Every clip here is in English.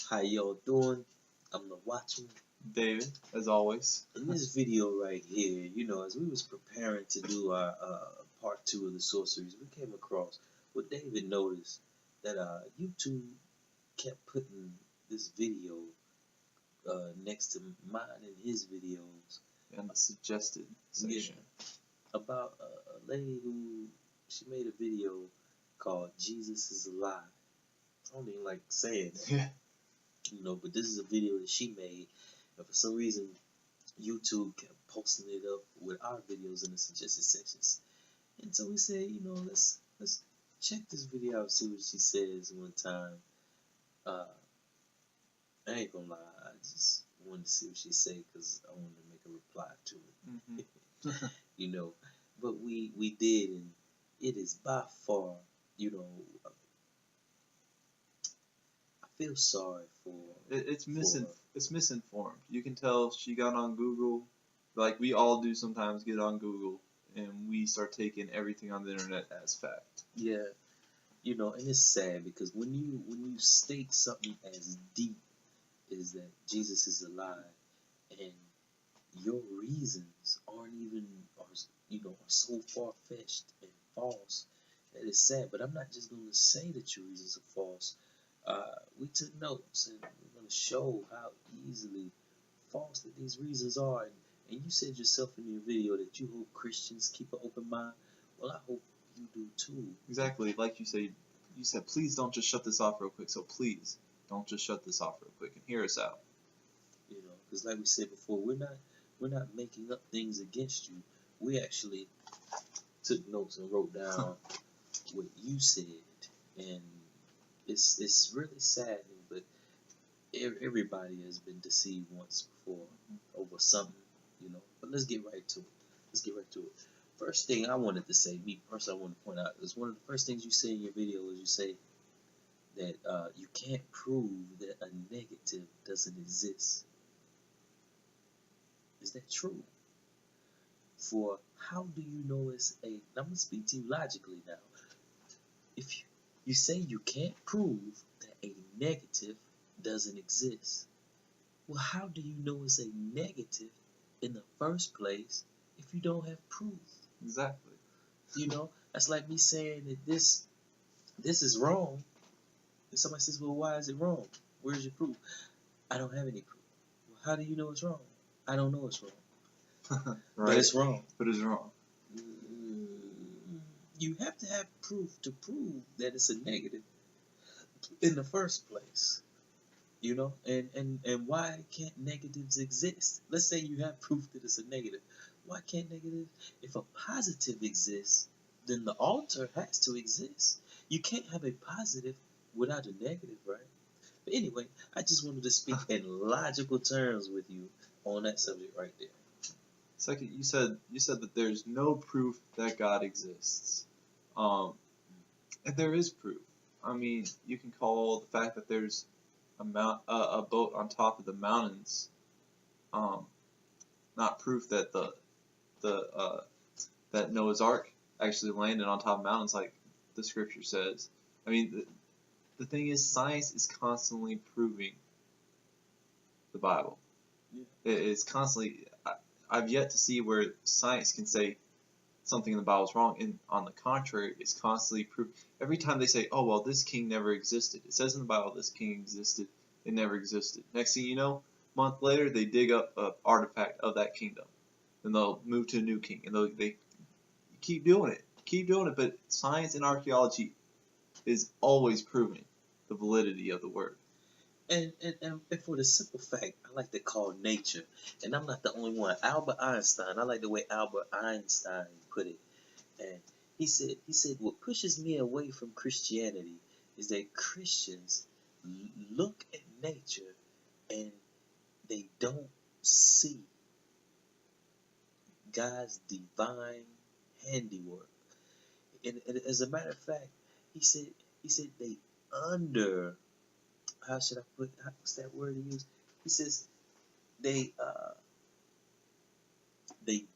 How y'all doing? I'm the Watcher. David, as always. In this video right here, as we was preparing to do our part 2 of the sorceries, we came across what David noticed that YouTube kept putting this video next to mine and his videos. In the suggested section. Yeah, about a lady who, she made a video called Jesus is a Lie. I don't even like saying that. Yeah. But this is a video that she made, and for some reason, YouTube kept posting it up with our videos in the suggested sections. And so we said, let's check this video out, see what she says one time. I ain't gonna lie, I just wanted to see what she say because I wanted to make a reply to it. Mm-hmm. But we did, and it is by far, I feel sorry for. It's misinformed. You can tell she got on Google, like we all do sometimes get on Google, and we start taking everything on the internet as fact. Yeah, and it's sad because when you state something as deep as that Jesus is a lie, and your reasons aren't even are so far fetched and false that it's sad. But I'm not just going to say that your reasons are false. We took notes, and we're going to show how easily false that these reasons are. And you said yourself in your video that you hope Christians keep an open mind. Well, I hope you do too. Exactly, like you said, please don't just shut this off real quick. So please don't just shut this off real quick and hear us out. Because like we said before, we're not making up things against you. We actually took notes and wrote down what you said, and it's really saddening, but everybody has been deceived once before over something, But let's get right to it. First thing I wanted to say, me personally, I want to point out, is one of the first things you say in your video is you say that you can't prove that a negative doesn't exist. Is that true? For how do you know it's a... I'm going to speak to you logically now. If you say you can't prove that a negative doesn't exist, well, how do you know it's a negative in the first place if you don't have proof? Exactly. That's like me saying that this is wrong. And somebody says, well, why is it wrong? Where's your proof? I don't have any proof. Well, how do you know it's wrong? I don't know it's wrong. Right. But it's wrong. You have to have proof to prove that it's a negative in the first place. And why can't negatives exist? Let's say you have proof that it's a negative. Why can't negative? If a positive exists, then the alter has to exist. You can't have a positive without a negative, right? But anyway, I just wanted to speak in logical terms with you on that subject right there. Second, you said that there's no proof that God exists. And there is proof. I mean, you can call the fact that there's a boat on top of the mountains not proof that that Noah's Ark actually landed on top of mountains like the scripture says. I mean, the thing is, science is constantly proving the Bible. Yeah. It's constantly... I've yet to see where science can say something in the Bible is wrong, and on the contrary, it's constantly proved. Every time they say, oh, well, this king never existed. It says in the Bible this king existed. It never existed. Next thing you know, a month later, they dig up an artifact of that kingdom. Then they'll move to a new king. And they keep doing it. But science and archaeology is always proving the validity of the word. And for the simple fact, I like to call nature, and I'm not the only one. Albert Einstein, I like the way Albert Einstein put it, and he said what pushes me away from Christianity is that Christians look at nature and they don't see God's divine handiwork. And as a matter of fact, he said they under... How should I put? What's that word he used? He says they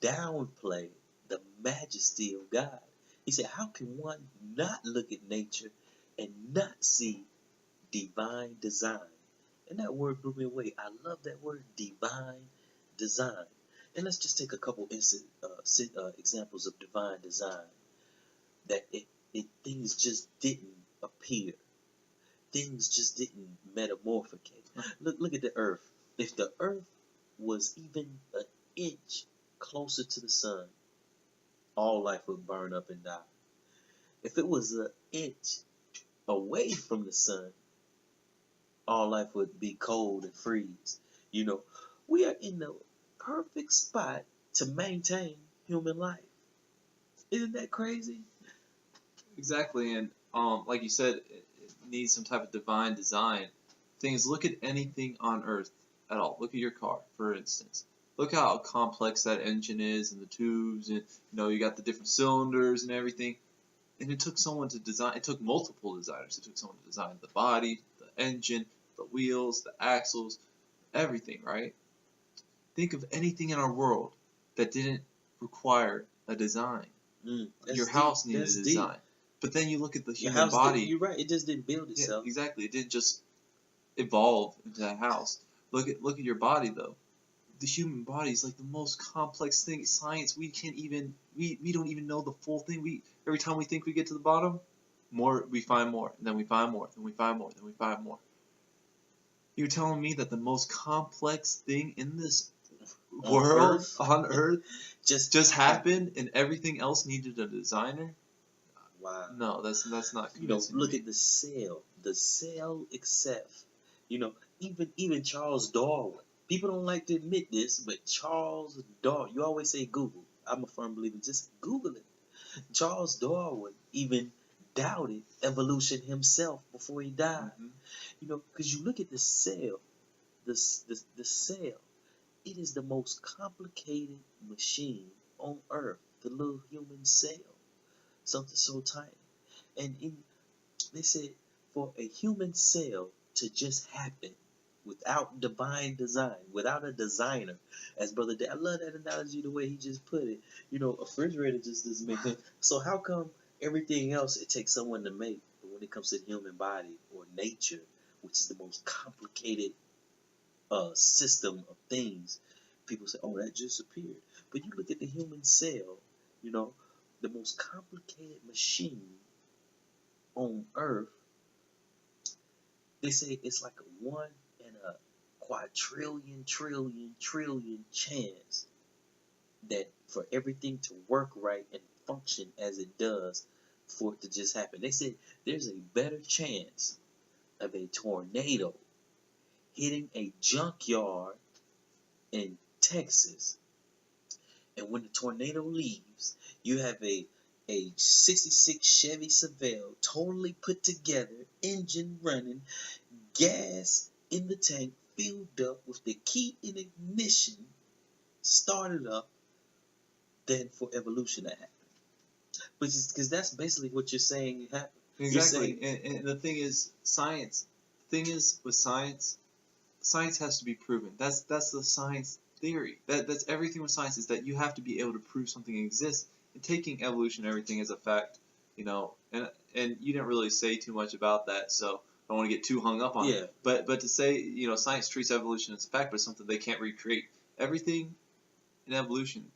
downplay the majesty of God. He said, how can one not look at nature and not see divine design? And that word blew me away. I love that word, divine design. And let's just take a couple examples of divine design. That things just didn't appear. Things just didn't metamorphicate. Look at the earth. If the earth was even an inch closer to the sun, all life would burn up and die. If it was an inch away from the sun, all life would be cold and freeze. You know, we are in the perfect spot to maintain human life. Isn't that crazy? Exactly, and like you said, it needs some type of divine design. Things. Look at anything on Earth at all. Look at your car, for instance. Look how complex that engine is, and the tubes, and you got the different cylinders and everything. And it took someone to design. It took multiple designers. It took someone to design the body, the engine, the wheels, the axles, everything. Right? Think of anything in our world that didn't require a design. Your house needed a design. But then you look at the human body. You're right. It just didn't build itself. Yeah, exactly. It didn't just evolve into that house. Look at your body though. The human body is like the most complex thing. Science, we don't even know the full thing. Every time we think we get to the bottom, we find more, and then we find more, then we find more, then we find more. You're telling me that the most complex thing in this world on Earth just happened, and everything else needed a designer? Wow. No, that's not convincing. Look at the cell. The cell itself. Even Charles Darwin. People don't like to admit this, but Charles Darwin. You always say Google. I'm a firm believer. Just Google it. Charles Darwin even doubted evolution himself before he died. Because you look at the cell. The cell. It is the most complicated machine on Earth. The little human cell. Something so tiny. And they said for a human cell to just happen without divine design, without a designer, as Brother I love that analogy the way he just put it. A refrigerator just doesn't make sense. So how come everything else it takes someone to make, but when it comes to the human body or nature, which is the most complicated system of things, people say, oh, that just appeared. But you look at the human cell, the most complicated machine on Earth, they say it's like a 1 in a quadrillion, trillion chance that for everything to work right and function as it does for it to just happen. They said there's a better chance of a tornado hitting a junkyard in Texas, and when the tornado leaves, you have a 66 Chevy Sevelle, totally put together, engine running, gas in the tank, filled up with the key in ignition, started up, than for evolution to happen. Because that's basically what you're saying happened. Exactly. And the thing is, with science has to be proven. That's the science theory. That's everything with science, is that you have to be able to prove something exists. And taking evolution and everything as a fact, and you didn't really say too much about that, so I don't want to get too hung up on it. But to say, science treats evolution as a fact, but it's something they can't recreate. Everything in evolution,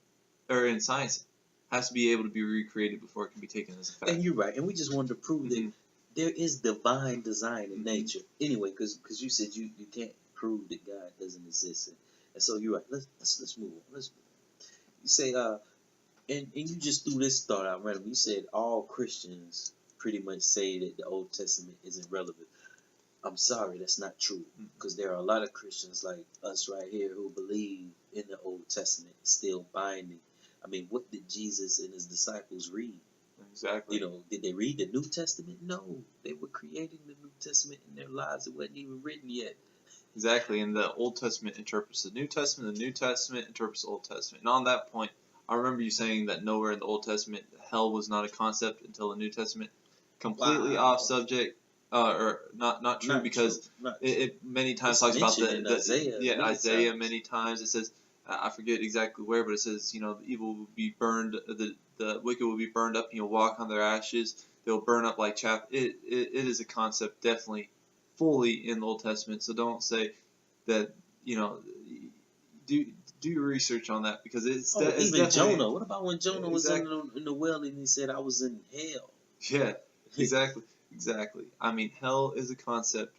or in science, has to be able to be recreated before it can be taken as a fact. And you're right. And we just wanted to prove that there is divine design in nature. Anyway, because you said you can't prove that God doesn't exist. And so you're right. Let's move on. You say, and you just threw this thought out randomly. You said all Christians pretty much say that the Old Testament isn't relevant. I'm sorry, that's not true. Because there are a lot of Christians like us right here who believe in the Old Testament, still binding. I mean, what did Jesus and his disciples read? Exactly. Did they read the New Testament? No. They were creating the New Testament in their lives. It wasn't even written yet. Exactly. And the Old Testament interprets the New Testament. The New Testament interprets the Old Testament. And on that point, I remember you saying that nowhere in the Old Testament hell was not a concept until the New Testament. Completely off subject. Or not true, because it many times talks about Isaiah many times. It says, I forget exactly where, but it says, the evil will be burned, the wicked will be burned up, and you'll walk on their ashes. They'll burn up like chaff. It is a concept definitely fully in the Old Testament. So don't say that, do your research on that, because it's Even definitely Jonah. What about when Jonah was exactly. in the well and he said, "I was in hell"? Yeah, exactly. I mean, hell is a concept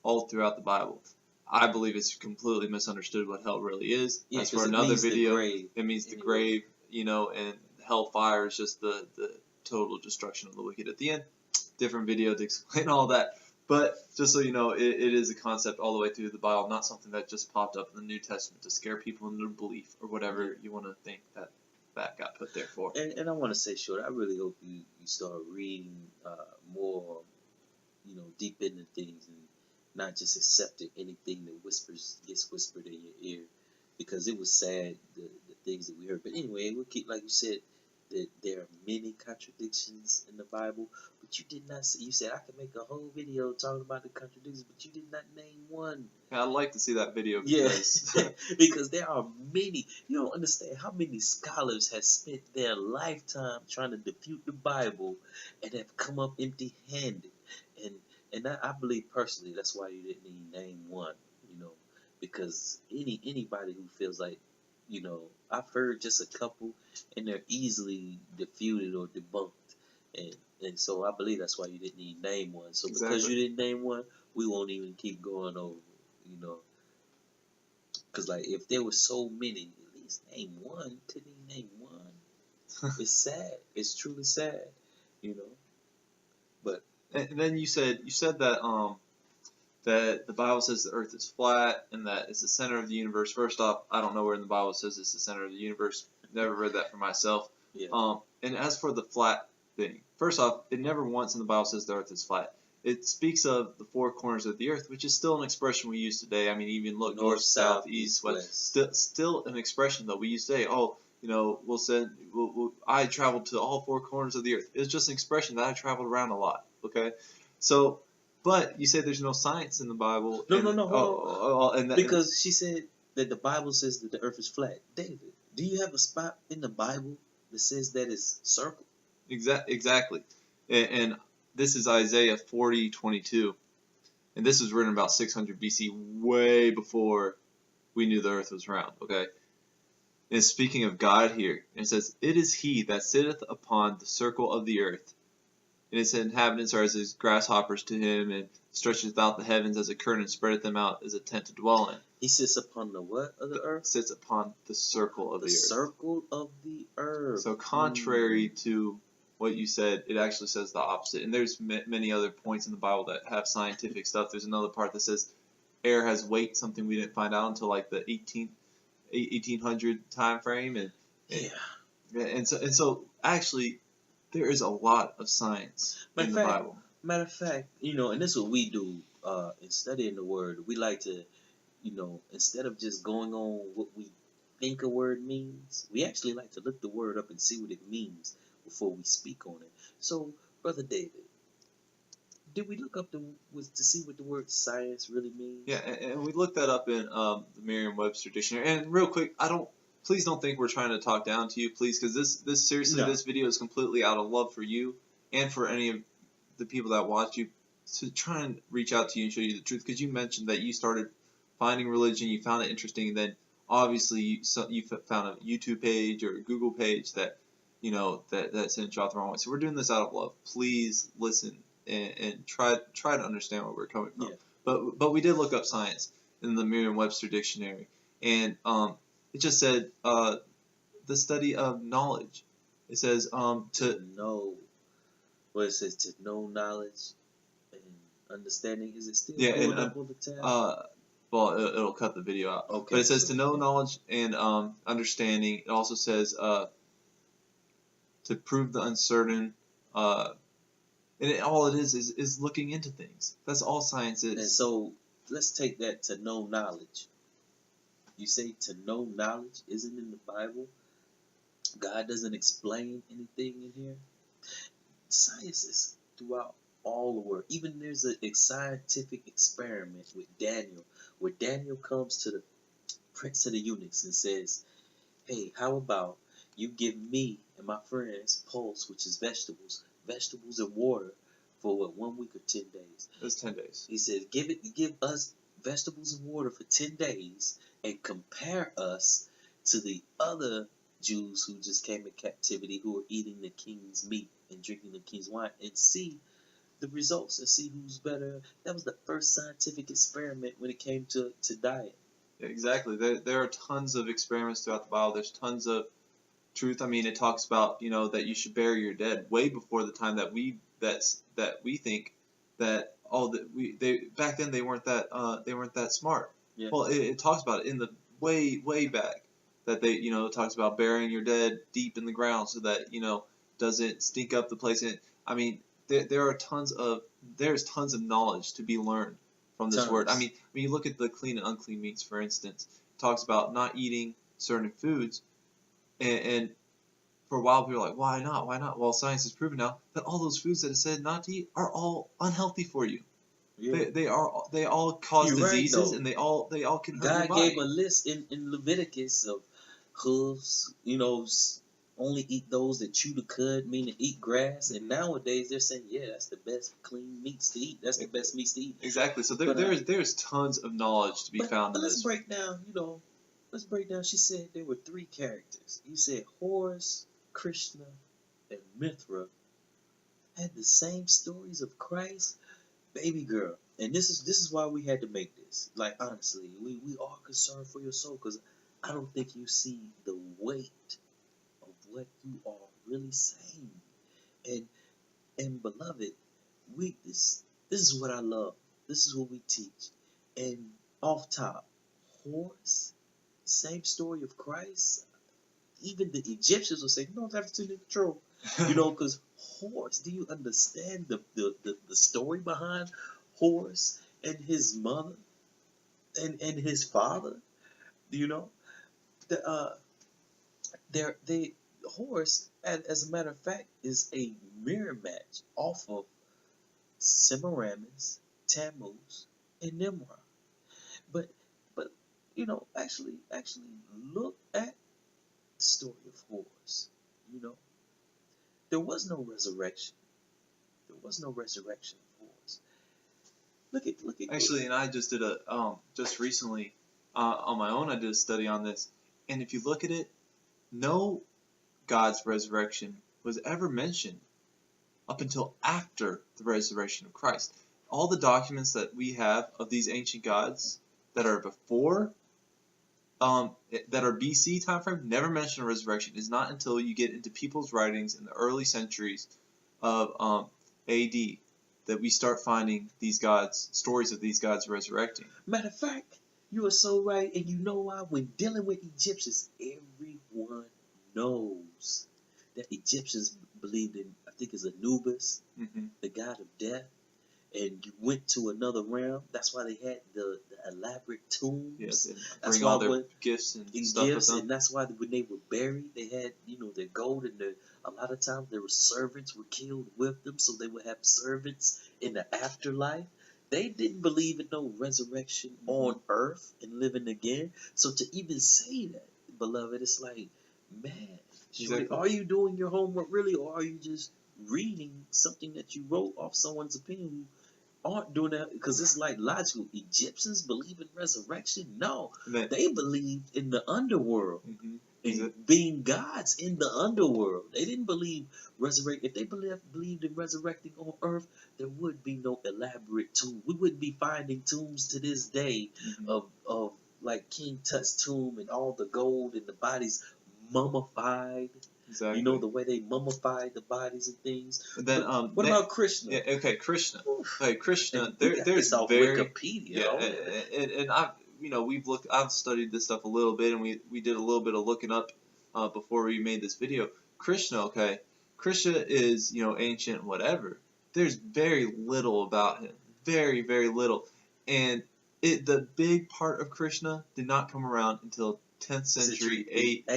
all throughout the Bible. I believe it's completely misunderstood what hell really is. Yeah, That's for because it another means the video. grave. It means the Anyway. grave, and hellfire is just the total destruction of the wicked at the end. Different video to explain all that. But just so you know, it is a concept all the way through the Bible, not something that just popped up in the New Testament to scare people into belief or whatever you want to think that got put there for. And I want to say, Short, I really hope you start reading more, deep into things and not just accepting anything that gets whispered in your ear, because it was sad, the things that we heard. But anyway, we'll keep, like you said, that there are many contradictions in the Bible, but you did not say, you said I could make a whole video talking about the contradictions, but you did not name one. Yeah, I'd like to see that video because because there are many. You don't understand how many scholars have spent their lifetime trying to defute the Bible and have come up empty-handed. And I believe personally that's why you didn't even name one. Because anybody who feels like, I've heard just a couple, and they're easily defuted or debunked. And so I believe that's why you didn't even name one. So because you didn't name one, we won't even keep going over. Because like if there were so many, at least name one. Couldn't even name one. It's sad. It's truly sad. But and then you said that that the Bible says the Earth is flat and that it's the center of the universe. First off, I don't know where in the Bible it says it's the center of the universe. Never read that for myself. Yeah. And as for the flat thing, first off, it never once in the Bible says the Earth is flat. It speaks of the four corners of the Earth, which is still an expression we use today. I mean, even look north, south, east, west. Still an expression that we use today. Oh, I traveled to all four corners of the Earth. It's just an expression that I traveled around a lot. Okay, so. But you say there's no science in the Bible. No. Because she said that the Bible says that the earth is flat. David, do you have a spot in the Bible that says that it's circle? Exactly. And this is Isaiah 40:22. And this was written about 600 BC, way before we knew the earth was round. Okay? And speaking of God here, it says, "It is he that sitteth upon the circle of the earth, and its inhabitants are as his grasshoppers to him, and stretcheth out the heavens as a curtain, and spreadeth them out as a tent to dwell in." He sits upon the what of the earth? Sits upon the circle of the earth. The circle of the earth. So contrary to what you said, it actually says the opposite. And there's many other points in the Bible that have scientific stuff. There's another part that says air has weight, something we didn't find out until like the 1800 time frame. And so actually, there is a lot of science in the Bible. Matter of fact, and this is what we do in studying the word. We like to, instead of just going on what we think a word means, we actually like to look the word up and see what it means before we speak on it. So, Brother David, did we look up to see what the word science really means? Yeah, and we looked that up in the Merriam-Webster dictionary. And real quick, please don't think we're trying to talk down to you, please, because this seriously, this video is completely out of love for you and for any of the people that watch you, to try and reach out to you and show you the truth. Because you mentioned that you started finding religion, you found it interesting, and then obviously you found a YouTube page or a Google page that that sent you off the wrong way. So we're doing this out of love. Please listen and try to understand where we're coming from. Yeah. But we did look up science in the Merriam-Webster dictionary, and it just said the study of knowledge. It says to know. Well, it says to know knowledge and understanding. Is it still pulled up on the tab? Well, it'll cut the video out. Okay. But it says to know knowledge and understanding. It also says to prove the uncertain. And all it is looking into things. That's all science is. And so let's take that to know knowledge. You say to know knowledge isn't in the Bible. God doesn't explain anything in here. Science is throughout all the world. Even there's a scientific experiment with Daniel, where Daniel comes to the prince of the eunuchs and says, "Hey, how about you give me and my friends pulse, which is vegetables and water for what, 1 week or 10 days? It was 10 days. He says, give us vegetables and water for 10 days and compare us to the other Jews who just came in captivity, who are eating the king's meat and drinking the king's wine, and see the results and see who's better. That was the first scientific experiment when it came to diet. Yeah, exactly. There are tons of experiments throughout the Bible. There's tons of truth. I mean, it talks about, that you should bury your dead way before the time that we think that back then they weren't that smart. Yeah. Well, it talks about it in the way back that it talks about burying your dead deep in the ground so that doesn't stink up the place. And I mean, there's tons of knowledge to be learned from this word. I mean, when you look at the clean and unclean meats, for instance, it talks about not eating certain foods, and for a while people are like, why not? Why not? Well, science has proven now that all those foods that it said not to eat are all unhealthy for you. Yeah. They all cause diseases, right, and they all can hurt your body. God gave a list in Leviticus of hooves, only eat those that chew the cud, meaning eat grass. And nowadays they're saying, yeah, that's the best clean meats to eat. That's the best meats to eat. Exactly. So there's tons of knowledge to be found. But let's break down. She said there were 3 characters. You said Horus, Krishna, and Mithra had the same stories of Christ. Baby girl, and this is why we had to make this. Like, honestly, we are concerned for your soul, because I don't think you see the weight of what you are really saying. And beloved, this is what I love. This is what we teach. And off top, Horus, same story of Christ. Even the Egyptians will say, no, that's too true. Because Horus, do you understand the story behind Horus and his mother and his father? Horus, as a matter of fact, is a mirror match off of Semiramis, Tammuz, and Nimrod. But actually look at the story of Horus. There was no resurrection. There was no resurrection of Horus. Look at. Actually, and I just did just recently on my own. I did a study on this, and if you look at it, no God's resurrection was ever mentioned up until after the resurrection of Christ. All the documents that we have of these ancient gods that are before, that are BC time frame, never mention a resurrection. It's not until you get into people's writings in the early centuries of AD that we start finding these gods, stories of these gods resurrecting. Matter of fact, you are so right, and you know why? When dealing with Egyptians, everyone knows that Egyptians believed in, I think it's Anubis, the god of death, and you went to another realm. That's why they had the elaborate tombs. Yes, and bring all their gifts and stuff with them. And that's why when they were buried, they had their gold, and a lot of times there were servants were killed with them, so they would have servants in the afterlife. They didn't believe in no resurrection on earth and living again. So to even say that, beloved, it's like, man, exactly. Are you doing your homework really, or are you just reading something that you wrote off someone's opinion who aren't doing that? Because it's like logical. Egyptians believe in resurrection? No. They believed in the underworld. And being gods in the underworld. They didn't believe resurrect. If they believed in resurrecting on earth, there would be no elaborate tomb. We wouldn't be finding tombs to this day of like King Tut's tomb and all the gold and the bodies mummified. Exactly. The way they mummified the bodies and things. And then, what about Krishna? Yeah, okay, Krishna. Okay, Krishna. There's very Wikipedia. And I've studied this stuff a little bit, and we did a little bit of looking up before we made this video. Krishna is ancient whatever. There's very little about him, very very little, and the big part of Krishna did not come around until 10th century AD.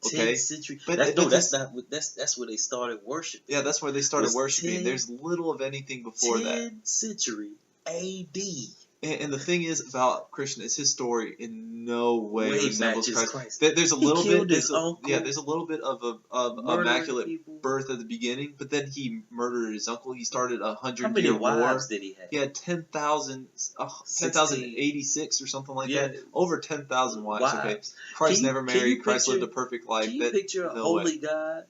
Okay, 10th century. But that's where they started worshiping. Yeah, that's where they started worshiping. There's little of anything before that. 10th century AD. And the thing is about Christian is his story in no way resembles matches Christ. Christ. There's a He little killed bit, his uncle, there's a little bit of murdering immaculate people. birth at the beginning, but then he murdered his uncle. He started a How 100-year many war. wives did he have? He had 10,086 or something like that. Over 10,000 wives. Okay, Christ never married. Christ lived a perfect life. Can you picture a holy way. God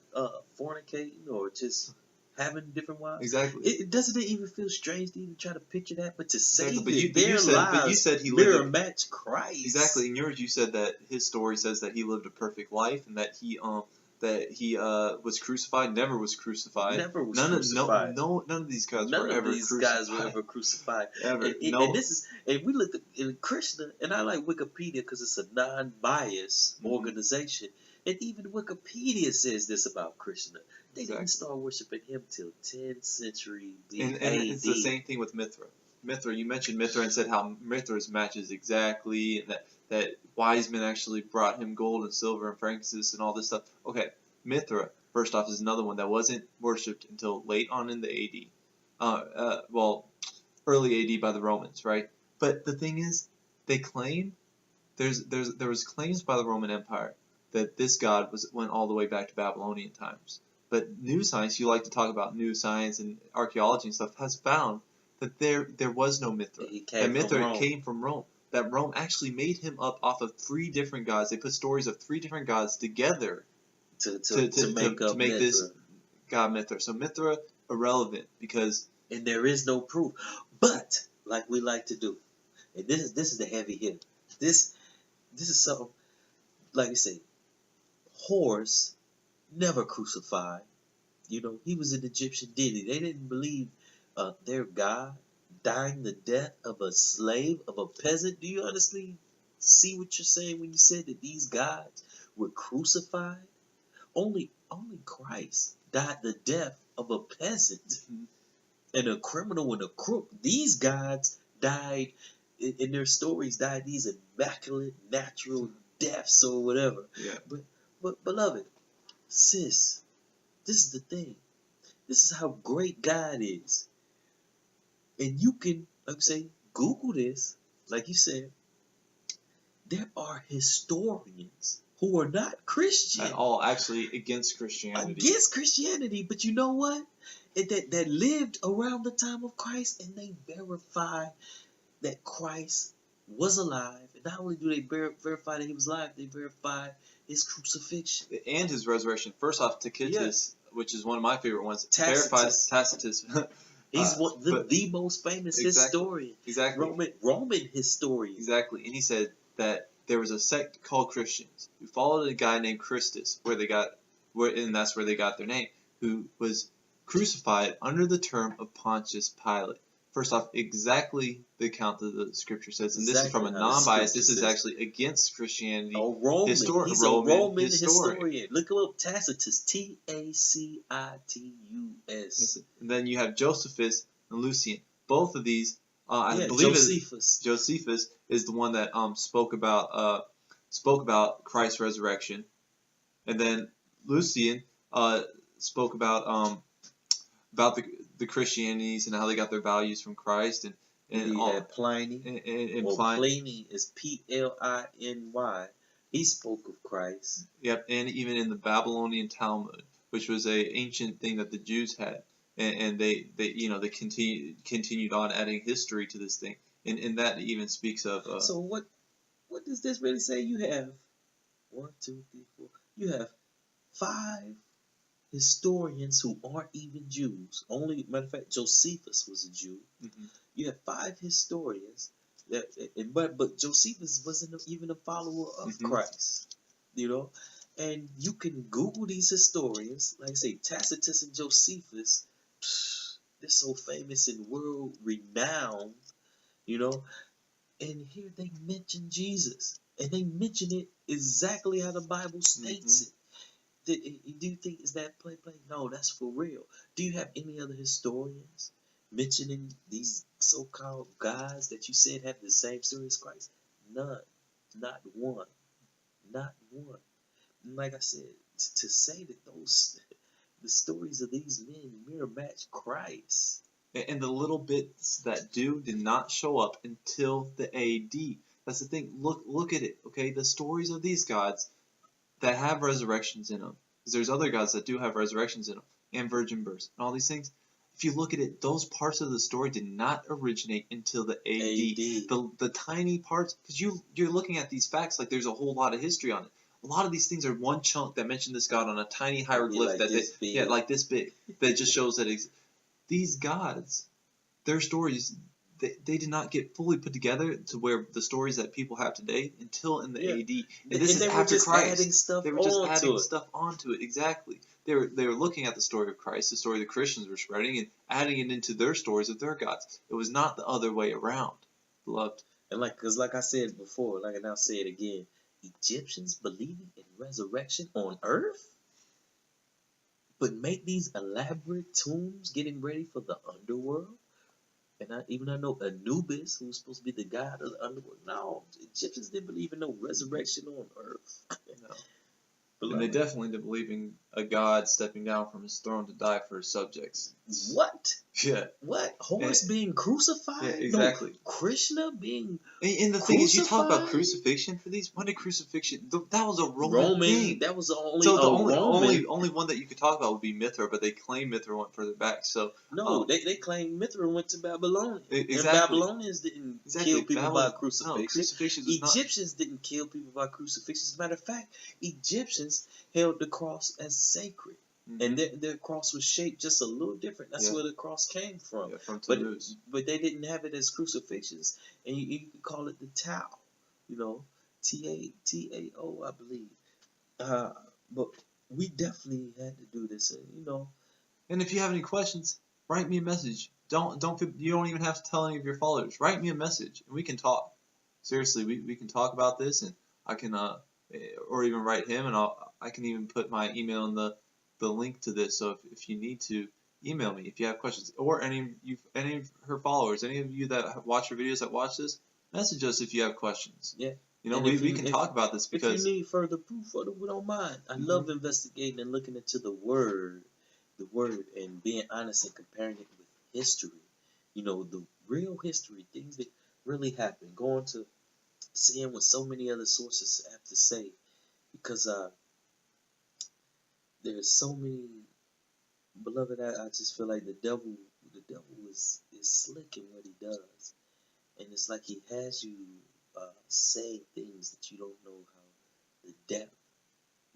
fornicating or just having different wives? Exactly. Doesn't it even feel strange to even try to picture that? But to say exactly. that their lives you said he mirror match Christ. Exactly. In yours, you said that his story says that he lived a perfect life and that he was crucified. Never was crucified. Never was crucified. None of these guys were ever crucified. Ever. And this is, and we look at in Krishna, and I like Wikipedia because it's a non-biased organization. And even Wikipedia says this about Krishna. They didn't start worshiping him till 10th century AD. And it's the same thing with Mithra. Mithra, you mentioned Mithra and said how Mithra's matches exactly, and that wise men actually brought him gold and silver and frankincense and all this stuff. Okay, Mithra, first off, is another one that wasn't worshipped until late on in the AD. Early AD by the Romans, right? But the thing is, they claim there was claims by the Roman Empire that this god went all the way back to Babylonian times. But new science, you like to talk about new science and archaeology and stuff, has found that there was no Mithra. That Mithra came from Rome. That Rome actually made him up off of 3 different gods. They put stories of 3 different gods together to make this god Mithra. So Mithra irrelevant because and there is no proof. But like we like to do, and this is the heavy hit. This is something like you say. Horus never crucified. You know, he was an Egyptian deity. They didn't believe their God dying the death of a slave, of a peasant. Do you honestly see what you're saying when you said that these gods were crucified? Only Christ died the death of a peasant and a criminal and a crook. These gods died, in their stories, died these immaculate natural deaths or whatever. Yeah. But beloved, sis, this is the thing. This is how great God is. And you can, like I say, Google this. Like you said, there are historians who are not Christian. At all, actually, against Christianity. Against Christianity, but you know what? That lived around the time of Christ, and they verify that Christ was alive. And not only do they verify that he was alive, they verify his crucifixion. And his resurrection. First off, Tacitus, which is one of my favorite ones, Tacitus. Tacitus. He's the most famous historian. Exactly. Roman historian. Exactly. And he said that there was a sect called Christians who followed a guy named Christus, and that's where they got their name, who was crucified under the term of Pontius Pilate. First off, exactly the account that the scripture says, and this is from a non-biased. This is actually against Christianity. A Roman. He's a Roman historian. Look him up, Tacitus. Tacitus. And then you have Josephus and Lucian. Both of these, I believe Josephus is the one that spoke about Christ's resurrection, and then Lucian spoke about the Christianities and how they got their values from Christ, and had Pliny. Pliny is Pliny. He spoke of Christ. Yep, and even in the Babylonian Talmud, which was a ancient thing that the Jews had, and they continued on adding history to this thing, and that even speaks of. So what does this really say? You have 1, 2, 3, 4. You have 5 historians who aren't even Jews. Only, matter of fact, Josephus was a Jew. Mm-hmm. You have 5 historians, but Josephus wasn't even a follower of Christ, you know. And you can Google these historians, like I say, Tacitus and Josephus. They're so famous and world renowned, you know. And here they mention Jesus, and they mention it exactly how the Bible states it. Do you think is that play? No, that's for real. Do you have any other historians mentioning these so-called guys that you said have the same story as Christ? None. Not one. Not one. And like I said, to say that the stories of these men mirror match Christ, And the little bits that did not show up until the AD. That's the thing. Look at it, okay? The stories of these gods that have resurrections in them. Because there's other gods that do have resurrections in them. And virgin births. And all these things. If you look at it, those parts of the story did not originate until the AD. The tiny parts, because you're looking at these facts like there's a whole lot of history on it. A lot of these things are one chunk that mention this god on a tiny hieroglyph like this big, that just shows that these gods, their stories, they did not get fully put together to where the stories that people have today until in the AD. And this is after Christ. They were just adding stuff onto it. Exactly. They were looking at the story of Christ, the story the Christians were spreading, and adding it into their stories of their gods. It was not the other way around, beloved. And like I said before, like I now say it again, Egyptians believing in resurrection on earth, but make these elaborate tombs getting ready for the underworld. And I know Anubis, who's supposed to be the god of the underworld. No, Egyptians didn't believe in no resurrection on earth. No. And they definitely didn't believe in a god stepping down from his throne to die for his subjects. What? Yeah. What? Horus being crucified? Yeah, exactly. No, Krishna being And the thing is, you talk about crucifixion for these. When did crucifixion? That was a Roman thing. That was the only. So the only one that you could talk about would be Mithra, but they claim Mithra went further back. So no, they claim Mithra went to Babylon. Exactly. And Babylonians didn't kill people by crucifixion. No, crucifixion was Egyptians didn't kill people by crucifixion. As a matter of fact, Egyptians held the cross as sacred. Mm-hmm. And their cross was shaped just a little different. That's where the cross came from. Yeah, from Tammuz. But they didn't have it as crucifixions. And you could call it the Tao. You know, Tao, I believe. But we definitely had to do this. And, you know. And if you have any questions, write me a message. You don't even have to tell any of your followers. Write me a message and we can talk. Seriously, we can talk about this, and I can or even write him, and I can even put my email in the link to this. So if you need to, email me if you have questions, or any of her followers, any of you that watch her videos that watch this, message us if you have questions. Yeah. You know, we can talk about this because if you need further proof, we don't mind. I love investigating and looking into the word, and being honest and comparing it with history. You know, the real history, things that really happened. Going to seeing what so many other sources have to say, because there's so many. Beloved, I just feel like the devil is slick in what he does, and it's like he has you saying things that you don't know how the depth.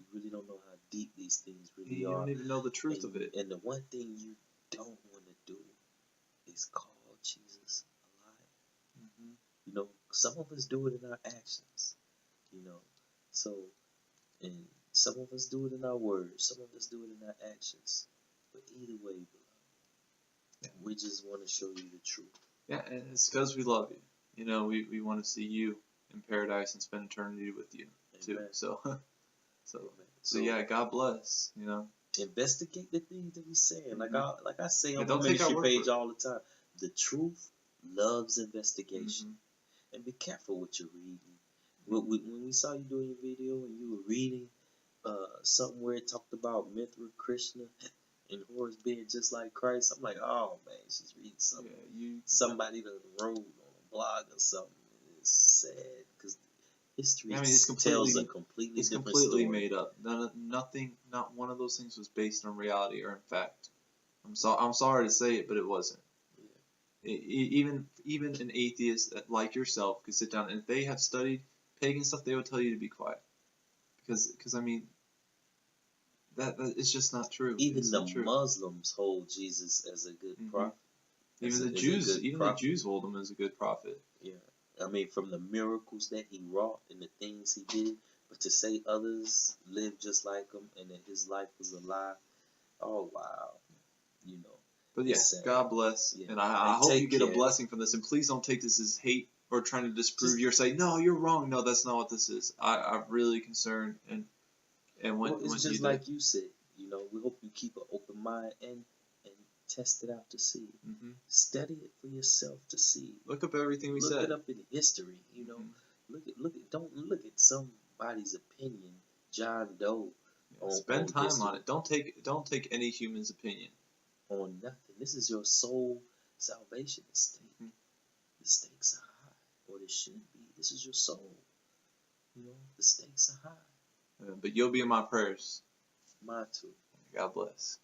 You really don't know how deep these things really are. You don't even know the truth of it. And the one thing you don't want to do is call Jesus a liar. Mm-hmm. You know, some of us do it in our actions. You know, so, and some of us do it in our words. Some of us do it in our actions. But either way, beloved, we just want to show you the truth. Yeah, and it's because we love you. You know, we want to see you in paradise and spend eternity with you too. So yeah, God bless. You know, investigate the things that we saying. Like I say on my ministry page all the time. The truth loves investigation, and be careful what you're reading. When we saw you doing your video and you were reading something where it talked about Mithra, Krishna, and Horus being just like Christ, I'm like, oh man, she's reading something. Yeah, somebody that wrote on a blog or something. It's sad because history tells a completely different story. Made up. Not one of those things was based on reality or in fact. I'm sorry to say it, but it wasn't. Yeah. Even an atheist like yourself could sit down, and if they have studied pagan stuff, they would tell you to be quiet. Because I mean, that it's just not true. Even the Muslims hold Jesus as a good prophet. Even the Jews hold him as a good prophet. Yeah, I mean, from the miracles that he wrought and the things he did, but to say others lived just like him and that his life was a lie, oh wow, you know. But yes, God bless, and I hope you get a blessing from this. And please don't take this as hate or trying to disprove your side. No, you're wrong. No, that's not what this is. I'm really concerned, and it's just like you said. You know, we hope you keep an open mind and test it out to see. Mm-hmm. Study it for yourself to see. Look up everything we said. Look it up in history. You know, don't look at somebody's opinion. John Doe. Yeah, spend time on it. Don't take any human's opinion on nothing. This is your soul salvation is stake. The stakes are high, or they should be. This is your soul. You know, the stakes are high. But you'll be in my prayers. Mine too. God bless.